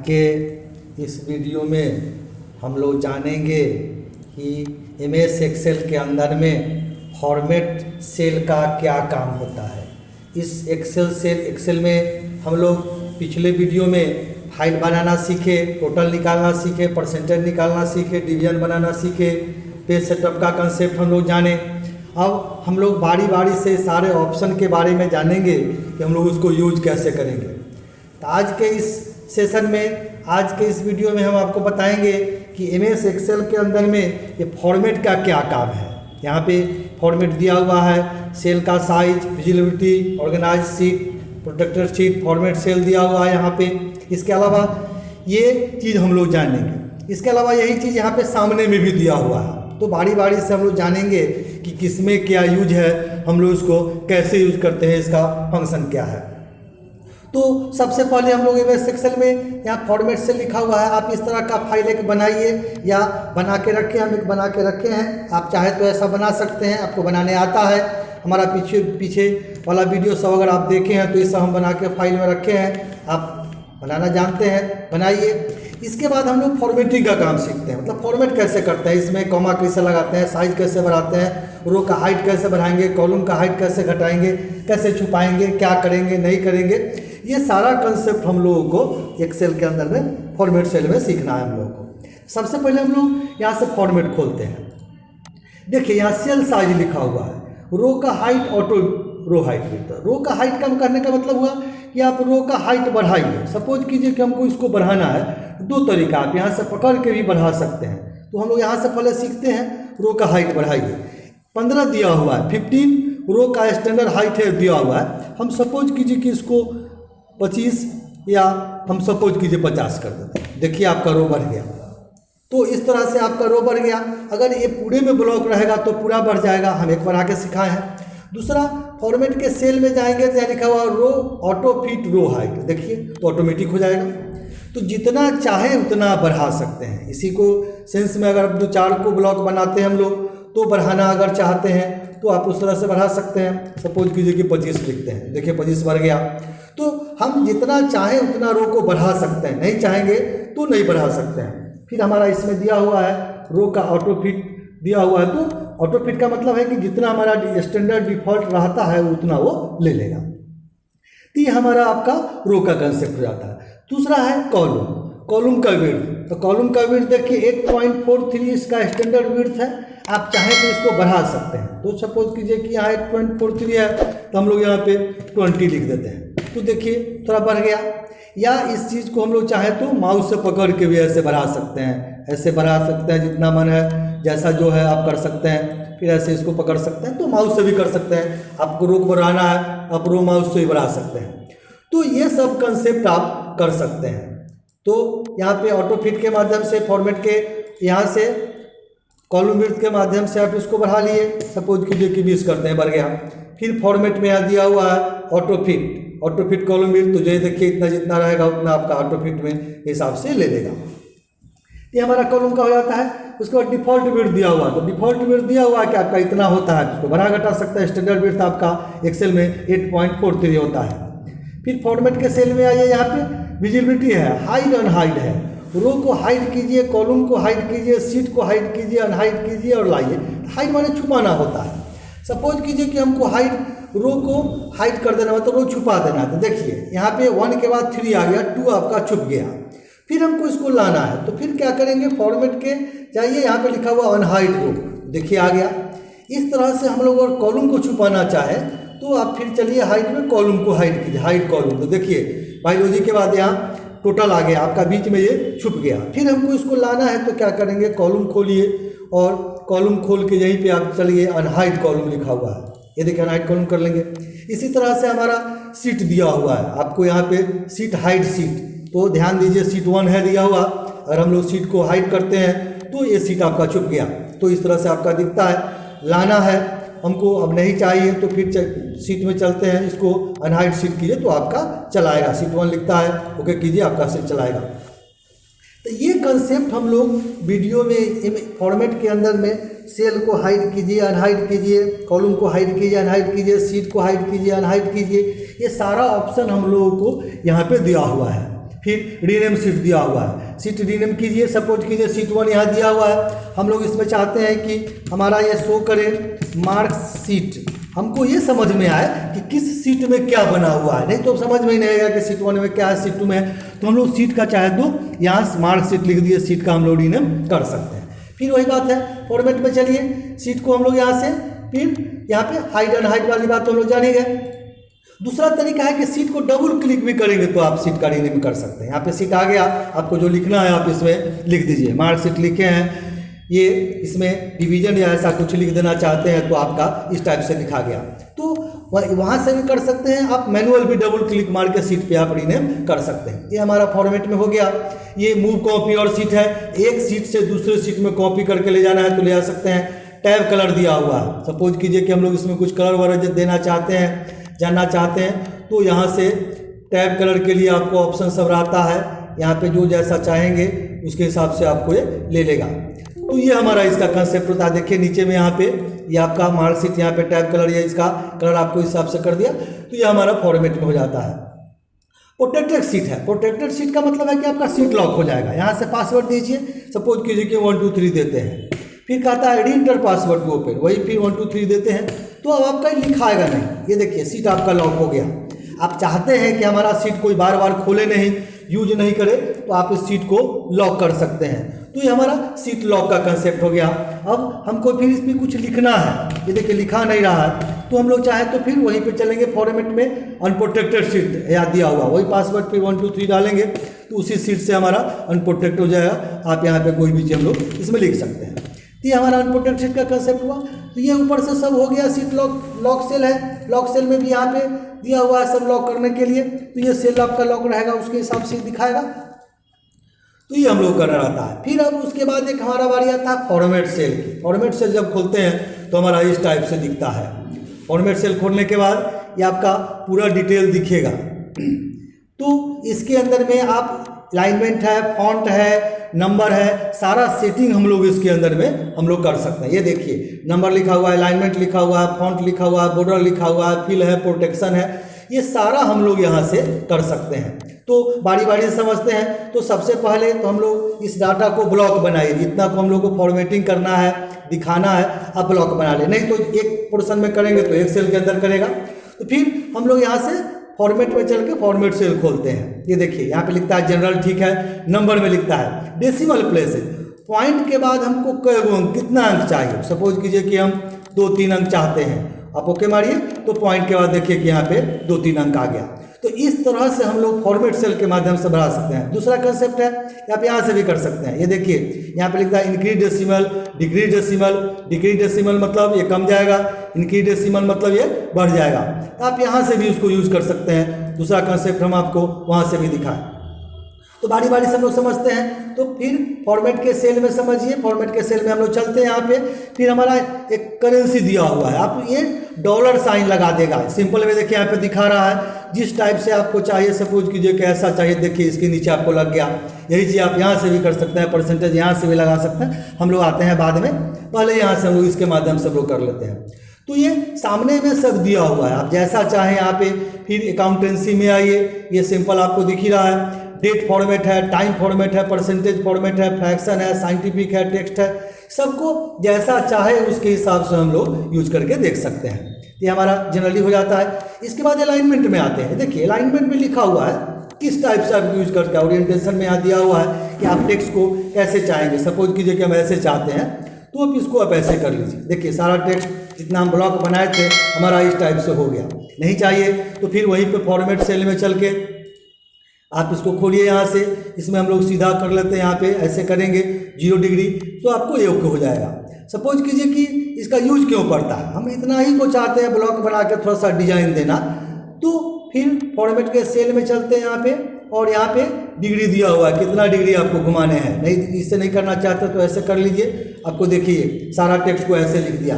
के इस वीडियो में हम लोग जानेंगे कि MS एक्सेल के अंदर में फॉर्मेट सेल का क्या काम होता है। इस एक्सेल में हम लोग पिछले वीडियो में फाइल बनाना सीखे, टोटल निकालना सीखे, परसेंटेज निकालना सीखे, डिवीजन बनाना सीखे, पेज सेटअप का कंसेप्ट हम लोग जाने। अब हम लोग बारी बारी से सारे ऑप्शन के बारे में जानेंगे कि हम लोग उसको यूज कैसे करेंगे। तो आज के इस सेशन में, आज के इस वीडियो में हम आपको बताएंगे कि MS एक्सेल के अंदर में ये फॉर्मेट का क्या काम है। यहाँ पे फॉर्मेट दिया हुआ है, सेल का size, visibility, organize sheet, protected sheet, format cell दिया हुआ है यहाँ पे। इसके अलावा ये चीज़ हम लोग जानेंगे। इसके अलावा यही चीज़ यहाँ पे सामने में भी दिया हुआ है। तो बारी बारी से हम लोग जानेंगे कि किसमें क्या यूज है, हम लोग इसको कैसे यूज करते हैं, इसका फंक्शन क्या है। तो सबसे पहले हम लोग MS एक्सेल में यहाँ फॉर्मेट से लिखा हुआ है, आप इस तरह का फाइल एक बनाइए या बना के रखें। हम एक बना के रखे हैं, आप चाहे तो ऐसा बना सकते हैं, आपको बनाने आता है। हमारा पीछे वाला वीडियो सब अगर आप देखे हैं तो ये सब हम बना के फाइल में रखे हैं, आप बनाना जानते हैं, बनाइए। इसके बाद हम लोग फॉर्मेटिंग का काम सीखते हैं, मतलब फॉर्मेट कैसे करते हैं, इसमें कॉमा कैसे लगाते हैं, साइज कैसे बढ़ाते हैं, रो का हाइट कैसे बढ़ाएंगे, कॉलम का हाइट कैसे घटाएंगे, कैसे छुपाएंगे, क्या करेंगे नहीं करेंगे, ये सारा कंसेप्ट हम लोगों को एक्सेल के अंदर में फॉर्मेट सेल में सीखना है हम लोगों को। सबसे पहले हम लोग यहाँ से फॉर्मेट खोलते हैं। देखिए यहाँ सेल साइज लिखा हुआ है, रो का हाइट, ऑटो रो हाइट मिलता है। रो का हाइट कम करने का मतलब हुआ कि आप रो का हाइट बढ़ाइए। सपोज कीजिए कि हमको इसको बढ़ाना है, दो तरीका, आप यहाँ से पकड़ के भी बढ़ा सकते हैं। तो हम लोग यहाँ से पहले सीखते हैं, रो का हाइट बढ़ाइए। 15 दिया हुआ है, 15 रो का स्टैंडर्ड हाइट है दिया हुआ है। हम सपोज कीजिए कि इसको 25 या हम सपोज कीजिए 50 कर देते हैं। देखिए आपका रो बढ़ गया। तो इस तरह से आपका रो बढ़ गया। अगर ये पूरे में ब्लॉक रहेगा तो पूरा बढ़ जाएगा, हम एक बना के सिखाए हैं। दूसरा, फॉर्मेट के सेल में जाएंगे तो यहाँ लिखा हुआ रो ऑटो फिट रो हाइट, देखिए तो ऑटोमेटिक हो जाएगा। तो जितना चाहे उतना बढ़ा सकते हैं। इसी को सेंस में अगर 2-4 को ब्लॉक बनाते हैं हम लोग तो बढ़ाना अगर चाहते हैं तो आप उस तरह से बढ़ा सकते हैं। सपोज कीजिए कि 25 लिखते हैं, देखिए 25 बढ़ गया। तो हम जितना चाहें उतना रो को बढ़ा सकते हैं, नहीं चाहेंगे तो नहीं बढ़ा सकते हैं। फिर हमारा इसमें दिया हुआ है रो का ऑटो फिट दिया हुआ है। तो ऑटो फिट का मतलब है कि जितना हमारा स्टैंडर्ड डिफॉल्ट रहता है उतना वो ले लेगा। तो ये हमारा आपका रो का कंसेप्ट हो जाता है। दूसरा है कॉलम का विड्थ। तो कॉलम का विड्थ देखिए 8.43 इसका स्टैंडर्ड विड्थ है। आप चाहें तो इसको बढ़ा सकते हैं। तो सपोज कीजिए कि यहाँ 8.43 है तो हम लोग यहाँ पे 20 लिख देते हैं। तो देखिए थोड़ा बढ़ गया। या इस चीज़ को हम लोग चाहें तो माउस से पकड़ के भी ऐसे बढ़ा सकते हैं, ऐसे बढ़ा सकते हैं, जितना मन है जैसा जो है आप कर सकते हैं। फिर ऐसे इसको पकड़ सकते हैं, तो माउस से भी कर सकते हैं। आपको रो को बढ़ाना है, आप रो माउस से भी बढ़ा सकते हैं। तो ये सब कंसेप्ट आप कर सकते हैं। तो यहाँ पे ऑटो फिट के माध्यम से, फॉर्मेट के यहाँ से कॉलम विड्थ के माध्यम से आप इसको बढ़ा लिए। सपोज कीजिए कि 20 करते हैं, बढ़ गया। फिर फॉर्मेट में यहाँ दिया हुआ है ऑटो फिट कॉलम विड्थ। तो जो देखिए इतना जितना रहेगा उतना आपका ऑटो फिट में हिसाब से ले लेगा। ये हमारा कॉलम का हो जाता है। उसके बाद डिफॉल्ट विड्थ दिया हुआ, तो डिफॉल्ट विड्थ दिया हुआ कि आपका इतना होता है, उसको बढ़ा घटा सकता है। स्टैंडर्ड विड्थ आपका एक्सेल में 8.43 होता है। फिर फॉर्मेट के सेल में आइए, यहाँ पे विजिबिलिटी है, हाइड अनहाइड है। रो को हाइड कीजिए, कॉलम को हाइड कीजिए, शीट को हाइड कीजिए, अनहाइड कीजिए और लाइए। हाइड माने छुपाना होता है। सपोज कीजिए कि हमको रो को हाइड कर देना, मतलब रो छुपा देना। तो देखिए यहाँ पे 1 के बाद 3 आ गया, 2 आपका छुप गया। फिर हमको इसको लाना है, तो फिर क्या करेंगे, फॉर्मेट के जाइए, यहाँ पे लिखा हुआ अनहाइड रो, देखिए आ गया। इस तरह से हम लोग अगर कॉलम को छुपाना चाहें तो आप फिर चलिए हाइड में कॉलम को हाइड कीजिए, हाइड कॉलम। तो देखिए बायोलॉजी के बाद यहाँ टोटल आ गया, आपका बीच में ये छुप गया। फिर हमको इसको लाना है तो क्या करेंगे, कॉलम खोलिए और कॉलम खोल के यहीं पे आप चलिए अनहाइड कॉलम लिखा हुआ है, ये देखिए अनहाइड कॉलम कर लेंगे। इसी तरह से हमारा सीट दिया हुआ है, आपको यहाँ पे सीट हाइड सीट, तो ध्यान दीजिए सीट 1 है दिया हुआ। अगर हम लोग सीट को हाइड करते हैं तो ये सीट आपका छुप गया। तो इस तरह से आपका दिखता है। लाना है हमको, अब नहीं चाहिए तो फिर सीट में चलते हैं, इसको अनहाइड सीट कीजिए तो आपका चलाएगा। सीट 1 लिखता है, ओके कीजिए, आपका सीट चलाएगा। तो ये कंसेप्ट हम लोग वीडियो में फॉर्मेट के अंदर में सेल को हाइड कीजिए, अनहाइड कीजिए, कॉलम को हाइड कीजिए, अनहाइड कीजिए, सीट को हाइड कीजिए, अनहाइड कीजिए, ये सारा ऑप्शन हम लोगों को यहाँ पे दिया हुआ है। फिर रीनेम सीट दिया हुआ है, सीट रीनेम कीजिए। सपोज कीजिए सीट 1 यहाँ दिया हुआ है, हम लोग इसमें चाहते हैं कि हमारा ये शो करे मार्क्स सीट, हमको ये समझ में आए कि किस सीट में क्या बना हुआ है, नहीं तो समझ में ही नहीं आएगा कि सीट 1 में क्या है, सीट 2 में है। तो हम लोग सीट का चाहे तो यहाँ मार्क सीट लिख दिए, सीट का हम लोग रीनेम कर सकते हैं। फिर वही बात है फॉर्मेट में, चलिए सीट को हम लोग यहाँ से फिर यहाँ पे हाइट एंड हाइट वाली बात तो हम लोग जान ही गए। दूसरा तरीका है कि सीट को डबल क्लिक भी करेंगे तो आप सीट का रीनेम कर सकते हैं। यहाँ पे सीट आ गया, आपको जो लिखना है आप इसमें लिख दीजिए। मार्क सीट लिखे हैं, ये इसमें डिवीजन या ऐसा कुछ लिख देना चाहते हैं तो आपका इस टाइप से लिखा गया। तो वहाँ से भी कर सकते हैं आप, मैनुअल भी डबल क्लिक मार के सीट पे आप रीनेम कर सकते हैं। ये हमारा फॉर्मेट में हो गया। ये मूव कॉपी और सीट है, एक सीट से दूसरे सीट में कॉपी करके ले जाना है तो ले जा सकते हैं। टैब कलर दिया हुआ है, सपोज कीजिए कि हम लोग इसमें कुछ कलर वगैरह देना चाहते हैं, जानना चाहते हैं तो यहाँ से टैब कलर के लिए आपको ऑप्शन सब रहता है, यहाँ पे जो जैसा चाहेंगे उसके हिसाब से आपको ये ले लेगा। तो ये हमारा इसका कंसेप्ट होता है। देखिए नीचे में यहाँ पे ये आपका मार्कशीट, यहाँ पे टैब कलर, ये इसका कलर आपको इस हिसाब से कर दिया तो ये हमारा फॉर्मेट में हो जाता है। प्रोटेक्टेड सीट है, प्रोटेक्टेड सीट का मतलब है कि आपका सीट लॉक हो जाएगा। यहाँ से पासवर्ड दीजिए, सपोज कीजिए कि 1 2 3 देते हैं, फिर कहता है रीइंटर पासवर्ड टू ओपन, वही फिर 1 2 3 देते हैं तो अब आपका लिखाएगा नहीं। ये देखिए सीट आपका लॉक हो गया। आप चाहते हैं कि हमारा सीट कोई बार बार खोले नहीं, यूज नहीं करे, तो आप इस सीट को लॉक कर सकते हैं। तो ये हमारा सीट लॉक का कंसेप्ट हो गया। अब हमको फिर इसमें कुछ लिखना है, ये देखिए लिखा नहीं रहा है तो हम लोग चाहे तो फिर वहीं पे चलेंगे फॉर्मेट में, अनप्रोटेक्टेड सीट याद दिया हुआ, वही पासवर्ड फिर 1 2 3 डालेंगे तो उसी सीट से हमारा अनप्रोटेक्ट हो जाएगा। आप यहाँ पे कोई भी चीज़ हम लोग इसमें लिख सकते हैं। तो ये हमारा अनप्रोटेक्टेड सीट का कंसेप्ट हुआ। तो ये ऊपर से सब हो गया। सीट लॉक सेल है, लॉक सेल में भी यहाँ पे दिया हुआ है सब लॉक करने के लिए, तो ये सेल आपका लॉक रहेगा, उसके हिसाब से दिखाएगा। तो ये हम लोग करना रहता है। फिर अब उसके बाद एक हमारा बारी आता है फॉर्मेट सेल की। फॉर्मेट सेल जब खोलते हैं तो हमारा इस टाइप से दिखता है। फॉर्मेट सेल खोलने के बाद ये आपका पूरा डिटेल दिखेगा। तो इसके अंदर में आप अलाइनमेंट है, फॉन्ट है, नंबर है, सारा सेटिंग हम लोग इसके अंदर में हम लोग कर सकते हैं। ये देखिए नंबर लिखा हुआ है, अलाइनमेंट लिखा हुआ है, फॉन्ट लिखा हुआ है, बॉर्डर लिखा हुआ है, फिल है, प्रोटेक्शन है, ये सारा हम लोग यहाँ से कर सकते हैं। तो बारी बारी से समझते हैं। तो सबसे पहले तो हम लोग इस डाटा को ब्लॉक बनाइए, जितना को हम लोग को फॉर्मेटिंग करना है, दिखाना है, आप ब्लॉक बना ले, नहीं तो एक पोर्शन में करेंगे तो एक सेल के अंदर करेगा। तो फिर हम लोग यहाँ से फॉर्मेट में चल के फॉर्मेट सेल खोलते हैं। ये देखिए यहाँ पे लिखता है जनरल, ठीक है, नंबर में लिखता है, डेसिमल प्लेस है, पॉइंट के बाद हमको कितना अंक चाहिए। सपोज कीजिए कि हम 2-3 अंक चाहते हैं, आप ओके मारिए तो पॉइंट के बाद देखिए कि यहाँ पे 2-3 अंक आ गया। तो इस तरह से हम लोग फॉर्मेट सेल के माध्यम से बढ़ा सकते हैं। दूसरा कंसेप्ट है, आप यहाँ से भी कर सकते हैं। ये देखिए यहाँ पे लिखता है increase decimal, decrease decimal. Decrease decimal मतलब ये कम जाएगा, इंक्रीज डेसिमल मतलब ये बढ़ जाएगा। तो आप यहाँ से भी उसको यूज कर सकते हैं। दूसरा कंसेप्ट हम आपको वहाँ से भी दिखाएं। तो बारी बारी से हम लोग समझते हैं। तो फिर फॉर्मेट के सेल में समझिए, फॉर्मेट के सेल में हम लोग चलते हैं। यहाँ पे फिर हमारा एक करेंसी दिया हुआ है, आप ये डॉलर साइन लगा देगा। सिंपल में देखिए यहाँ पे दिखा रहा है, जिस टाइप से आपको चाहिए, सपोज कीजिए कि ऐसा चाहिए, देखिए इसके नीचे आपको लग गया। यही चीज़ आप यहाँ से भी कर सकते हैं, परसेंटेज यहाँ से भी लगा सकते हैं। हम लोग आते हैं बाद में, पहले यहाँ से हम लोग इसके माध्यम से हम लोग कर लेते हैं। तो ये सामने में सब दिया हुआ है, आप जैसा चाहें यहाँ पे। फिर अकाउंटेंसी में आइए, ये सिंपल आपको दिख ही रहा है। डेट फॉर्मेट है, टाइम फॉर्मेट है, परसेंटेज फॉर्मेट है, फ्रैक्शन है, साइंटिफिक है, टेक्स्ट है, सबको जैसा चाहे उसके हिसाब से हम लोग यूज करके देख सकते हैं। ये हमारा जनरली हो जाता है। इसके बाद अलाइनमेंट में आते हैं। देखिए अलाइनमेंट में लिखा हुआ है किस टाइप से आप यूज करते हैं। ओरिएंटेशन में यहाँ दिया हुआ है कि आप टेक्स्ट को कैसे चाहेंगे। सपोज कीजिए कि हम ऐसे चाहते हैं तो आप इसको आप ऐसे कर लीजिए। देखिए सारा टेक्स्ट जितना हम ब्लॉक बनाए थे हमारा इस टाइप से हो गया। नहीं चाहिए तो फिर वहीं पे फॉर्मेट सेल में चल के आप इसको खोलिए यहाँ से। इसमें हम लोग सीधा कर लेते हैं, यहाँ पे ऐसे करेंगे 0 डिग्री तो आपको ये ओके हो जाएगा। सपोज कीजिए कि इसका यूज क्यों पड़ता है, हम इतना ही को चाहते हैं ब्लॉक बना के थोड़ा सा डिजाइन देना, तो फिर फॉर्मेट के सेल में चलते हैं यहाँ पे, और यहाँ पे डिग्री दिया हुआ है, कितना डिग्री आपको घुमाने हैं। नहीं इससे नहीं करना चाहते तो ऐसे कर लीजिए। आपको देखिए सारा टेक्स्ट को ऐसे लिख दिया।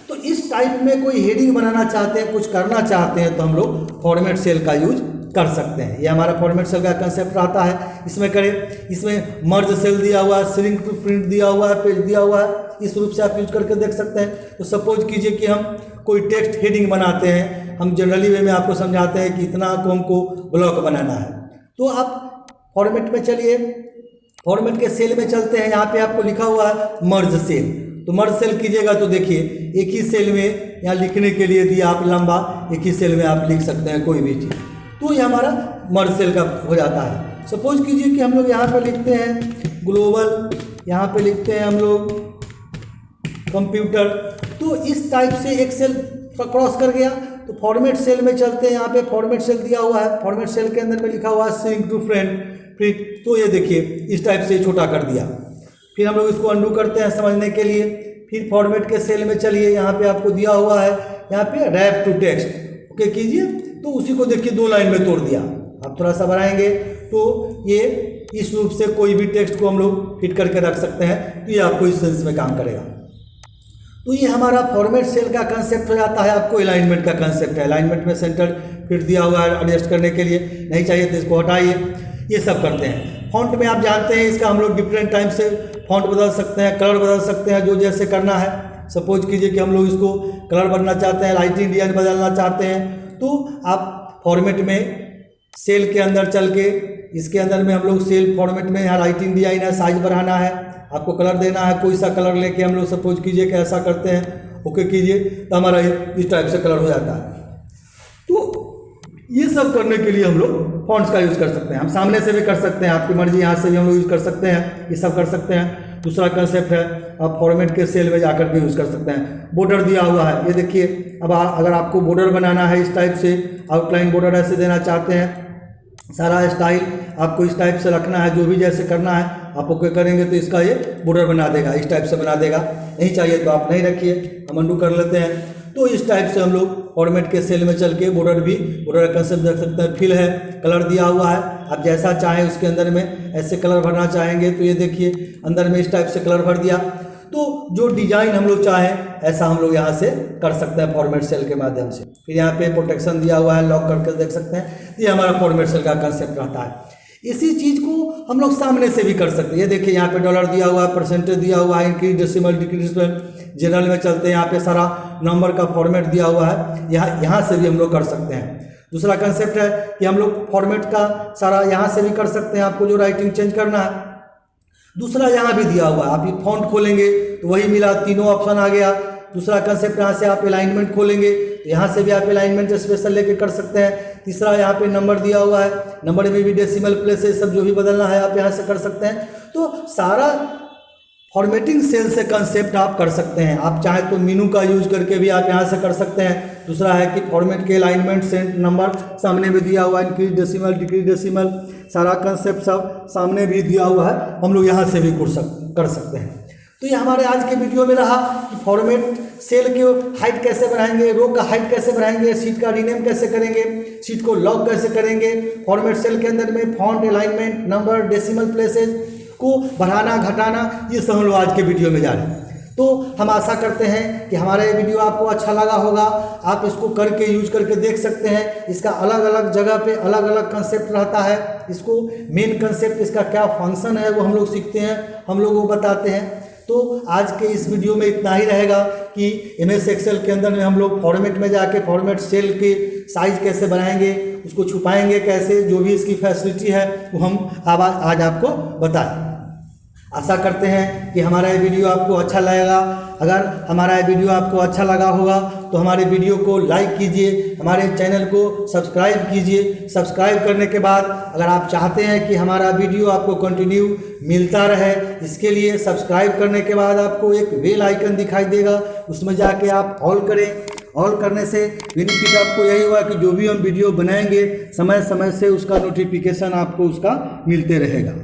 तो इस टाइप में कोई हेडिंग बनाना चाहते हैं, कुछ करना चाहते हैं तो हम लोग फॉर्मेट सेल का यूज कर सकते हैं। ये हमारा फॉर्मेट सेल का कंसेप्ट आता है। इसमें करें, इसमें मर्ज सेल दिया हुआ है, श्रिंक टू प्रिंट दिया हुआ है, पेज दिया हुआ है, इस रूप से आप यूज करके देख सकते हैं। तो सपोज कीजिए कि हम कोई टेक्स्ट हेडिंग बनाते हैं, हम जनरली वे में आपको समझाते हैं कि इतना को हमको ब्लॉक बनाना है, तो आप फॉर्मेट में चलिए, फॉर्मेट के सेल में चलते हैं। यहाँ पे आपको लिखा हुआ है मर्ज सेल, तो मर्ज सेल कीजिएगा तो देखिए एक ही सेल में यहाँ लिखने के लिए दिया आप लंबा, एक ही सेल में आप लिख सकते हैं कोई भी चीज़, तो ये हमारा मर्ज सेल का हो जाता है। सपोज कीजिए कि हम लोग यहाँ पे लिखते हैं ग्लोबल, यहाँ पे लिखते हैं हम लोग कंप्यूटर, तो इस टाइप से एक सेल क्रॉस कर गया तो फॉर्मेट सेल में चलते हैं। यहाँ पे फॉर्मेट सेल दिया हुआ है, फॉर्मेट सेल के अंदर में लिखा हुआ है श्रिंक टू फिट, तो ये देखिए इस टाइप से छोटा कर दिया। फिर हम लोग इसको अंडू करते हैं समझने के लिए। फिर फॉर्मेट के सेल में चलिए, यहाँ पे आपको दिया हुआ है यहाँ पे रैप टू टेक्स्ट, ओके कीजिए, तो उसी को देखिए 2 लाइन में तोड़ दिया। आप थोड़ा सा बढ़ाएंगे तो ये इस रूप से कोई भी टेक्स्ट को हम लोग फिट करके रख सकते हैं, तो ये आपको इस सेंस में काम करेगा। तो ये हमारा फॉर्मेट सेल का कंसेप्ट हो जाता है। आपको अलाइनमेंट का कंसेप्ट है, अलाइनमेंट में सेंटर फिट दिया हुआ है एडजस्ट करने के लिए, नहीं चाहिए तो इसको हटाइए, ये सब करते हैं। फॉन्ट में आप जानते हैं इसका हम लोग डिफरेंट टाइम से फॉन्ट बदल सकते हैं, कलर बदल सकते हैं, जो जैसे करना है। सपोज कीजिए कि हम लोग इसको कलर बनना चाहते हैं, लाइटिंग डिजाइन बदलना चाहते हैं, तो आप फॉर्मेट में सेल के अंदर चल के इसके अंदर में हम लोग सेल फॉर्मेट में यहाँ राइटिंग डिजाइन है, साइज बढ़ाना है, आपको कलर देना है, कोई सा कलर लेके हम लोग सपोज कीजिए कि ऐसा करते हैं, ओके कीजिए, तो हमारा इस टाइप से कलर हो जाता है। तो ये सब करने के लिए हम लोग फॉन्ट्स का यूज़ कर सकते हैं। हम सामने से भी कर सकते हैं, आपकी मर्जी, यहाँ से भी हम लोग यूज़ कर सकते हैं, ये सब कर सकते हैं। दूसरा कंसेप्ट है आप फॉर्मेट के सेल में जाकर के यूज़ कर सकते हैं। बॉर्डर दिया हुआ है, ये देखिए, अब अगर आपको बॉर्डर बनाना है इस टाइप से, आउटलाइन बॉर्डर ऐसे देना चाहते हैं, सारा स्टाइल आपको इस टाइप से रखना है, जो भी जैसे करना है आप ओके करेंगे तो इसका ये बॉर्डर बना देगा, इस टाइप से बना देगा। नहीं चाहिए तो आप नहीं रखिए, हम अंडू कर लेते हैं। तो इस टाइप से हम लोग फॉर्मेट के सेल में चल के बॉर्डर का कंसेप्ट रख सकते हैं। फिल है, कलर दिया हुआ है, आप जैसा चाहें उसके अंदर में ऐसे कलर भरना चाहेंगे तो ये देखिए अंदर में इस टाइप से कलर भर दिया, तो जो डिजाइन हम लोग चाहें ऐसा हम लोग यहाँ से कर सकते हैं फॉर्मेट सेल के माध्यम से। फिर यहाँ पे प्रोटेक्शन दिया हुआ है, लॉक करके देख सकते हैं, ये हमारा फॉर्मेट सेल का कंसेप्ट रहता है। इसी चीज़ को हम लोग सामने से भी कर सकते हैं। ये देखिए यहाँ पे डॉलर दिया हुआ है, परसेंटेज दिया हुआ है, इंक्रीज डेसिमल डिक्रीज, जनरल में चलते हैं, यहाँ पे सारा नंबर का फॉर्मेट दिया हुआ है, यहाँ से भी हम लोग कर सकते हैं। दूसरा कंसेप्ट है कि हम लोग फॉर्मेट का सारा यहाँ से भी कर सकते हैं, आपको जो राइटिंग चेंज करना है। दूसरा यहाँ भी दिया हुआ है, आप ये फॉन्ट खोलेंगे तो वही मिला, तीनों ऑप्शन आ गया। दूसरा कंसेप्ट यहाँ से आप अलाइनमेंट खोलेंगे तो यहाँ से भी आप अलाइनमेंट स्पेशल लेके कर सकते हैं। तीसरा यहाँ पे नंबर दिया हुआ है, नंबर में भी डेसिमल प्लेसेस सब जो भी बदलना है आप यहाँ से कर सकते हैं। तो सारा फॉर्मेटिंग सेल से कंसेप्ट आप कर सकते हैं। आप चाहे तो मीनू का यूज करके भी आप यहाँ से कर सकते हैं। दूसरा है कि फॉर्मेट के अलाइनमेंट सेंट नंबर सामने भी दिया हुआ है, इंक्रीज डेसिमल डिक्रीज डेसिमल सारा कंसेप्ट सब सामने भी दिया हुआ है, हम लोग यहाँ से भी कर सकते हैं। तो ये हमारे आज के वीडियो में रहा कि फॉर्मेट सेल के हाइट कैसे बढ़ाएंगे, रो का हाइट कैसे बढ़ाएंगे, शीट का रीनेम कैसे करेंगे, शीट को लॉक कैसे करेंगे, फॉर्मेट सेल के अंदर में font alignment number decimal places को बढ़ाना घटाना, ये सब हम लोग आज के वीडियो में जाने। तो हम आशा करते हैं कि हमारा ये वीडियो आपको अच्छा लगा होगा। आप इसको करके यूज करके देख सकते हैं। इसका अलग अलग जगह पे अलग अलग कंसेप्ट रहता है। इसको मेन कंसेप्ट इसका क्या फंक्शन है वो हम लोग सीखते हैं, हम लोग वो बताते हैं। तो आज के इस वीडियो में इतना ही रहेगा कि MS एक्सेल के अंदर में हम लोग फॉर्मेट में जाके फॉर्मेट सेल के साइज कैसे बनाएंगे, उसको छुपाएंगे कैसे, जो भी इसकी फैसिलिटी है वो हम आज आपको बताएं। आशा करते हैं कि हमारा ये वीडियो आपको अच्छा लगेगा। अगर हमारा ये वीडियो आपको अच्छा लगा होगा तो हमारे वीडियो को लाइक कीजिए, हमारे चैनल को सब्सक्राइब कीजिए। सब्सक्राइब करने के बाद अगर आप चाहते हैं कि हमारा वीडियो आपको कंटिन्यू मिलता रहे, इसके लिए सब्सक्राइब करने के बाद आपको एक बेल आइकन दिखाई देगा, उसमें जाके आप ऑल करें। ऑल करने से बेनिफिट आपको यही हुआ कि जो भी हम वीडियो बनाएंगे समय समय से उसका नोटिफिकेशन आपको उसका मिलते रहेगा।